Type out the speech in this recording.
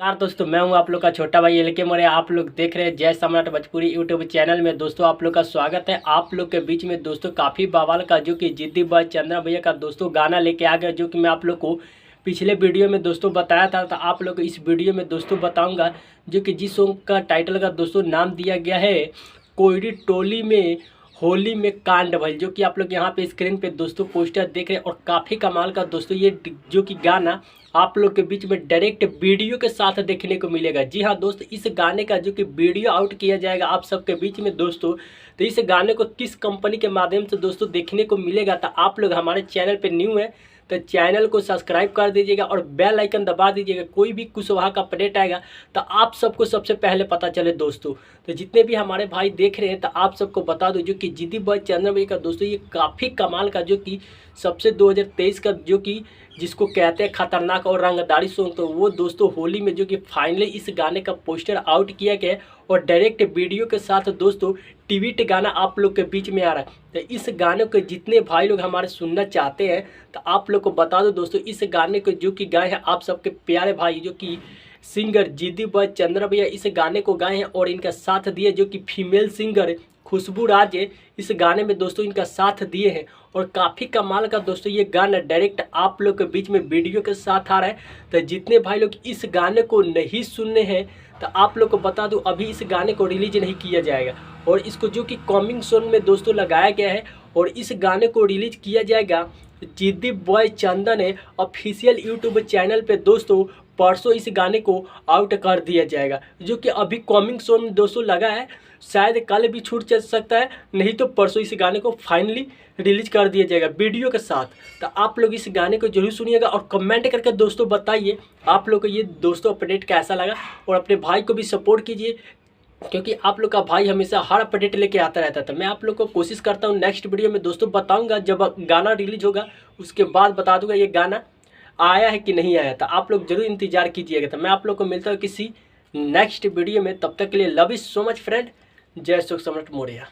यार दोस्तों, मैं हूं आप लोग का छोटा भाई एल के मोरे। आप लोग देख रहे हैं जय सम्राट भोजपुरी यूट्यूब चैनल में। दोस्तों आप लोग का स्वागत है। आप लोग के बीच में दोस्तों काफ़ी बवाल का जो कि जिद्दी बॉय चंद्रा भैया का दोस्तों गाना लेके आ गया, जो कि मैं आप लोग को पिछले वीडियो में दोस्तों बताया था। तो आप लोग को इस वीडियो में दोस्तों बताऊँगा जो कि जिस सॉन्ग का टाइटल का दोस्तों नाम दिया गया है कोयरी टोली में होली में कांड भइल, जो कि आप लोग यहाँ पे स्क्रीन पे दोस्तों पोस्टर देख रहे हैं। और काफ़ी कमाल का दोस्तों ये जो कि गाना आप लोग के बीच में डायरेक्ट वीडियो के साथ देखने को मिलेगा। जी हाँ दोस्त, इस गाने का जो कि वीडियो आउट किया जाएगा आप सबके बीच में दोस्तों। तो इस गाने को किस कंपनी के माध्यम से दोस्तों देखने को मिलेगा, तो आप लोग हमारे चैनल पे न्यू है तो चैनल को सब्सक्राइब कर दीजिएगा और बेल आइकन दबा दीजिएगा। कोई भी कुशवाहा का अपडेट आएगा तो आप सबको सबसे पहले पता चले दोस्तों। तो जितने भी हमारे भाई देख रहे हैं तो आप सबको बता दो, जो कि जिद्दी बॉय चंद्रा भैया का दोस्तों ये काफ़ी कमाल का जो कि सबसे 2023 का जो कि जिसको कहते हैं खतरनाक और रंगदारी सॉन्ग, तो वो दोस्तों होली में जो कि फाइनली इस गाने का पोस्टर आउट किया गया और डायरेक्ट वीडियो के साथ दोस्तों टीवीट गाना आप लोग के बीच में आ रहा है। तो इस गाने को जितने भाई लोग हमारे सुनना चाहते हैं तो आप लोग को बता दो दोस्तों, इस गाने को जो कि गाए हैं आप सबके प्यारे भाई जो कि सिंगर जिद्दी बॉय चंद्रा भैया इस गाने को गाए हैं। और इनका साथ दिए जो कि फीमेल सिंगर खुशबू राज इस गाने में दोस्तों इनका साथ दिए हैं। और काफ़ी कमाल का दोस्तों ये गाना डायरेक्ट आप लोग के बीच में वीडियो के साथ आ रहा है। तो जितने भाई लोग इस गाने को नहीं सुनने हैं तो आप लोग को बता दूं, अभी इस गाने को रिलीज नहीं किया जाएगा और इसको जो कि कॉमिंग सॉन्ग में दोस्तों लगाया गया है। और इस गाने को रिलीज किया जाएगा जिद्दी बॉय चंदन ऑफिशियल यूट्यूब चैनल पे दोस्तों। परसों इस गाने को आउट कर दिया जाएगा, जो कि अभी कॉमिंग सॉन्ग में दोस्तों लगा है। शायद कल भी छूट चल सकता है, नहीं तो परसों इस गाने को फाइनली रिलीज कर दिया जाएगा वीडियो के साथ। तो आप लोग इस गाने को जरूर सुनिएगा और कमेंट करके दोस्तों बताइए आप लोग को ये दोस्तों अपडेट कैसा लगा। और अपने भाई को भी सपोर्ट कीजिए, क्योंकि आप लोग का भाई हमेशा हर अपडेट लेके आता रहता था। मैं आप लोग को कोशिश करता हूँ नेक्स्ट वीडियो में दोस्तों बताऊँगा, जब गाना रिलीज होगा उसके बाद बता दूंगा ये गाना आया है कि नहीं आया। था आप लोग जरूर इंतजार कीजिएगा। तो मैं आप लोग को मिलता हूँ किसी नेक्स्ट वीडियो में, तब तक के लिए love you so much friend. जय सुख सम्राट मौर्य।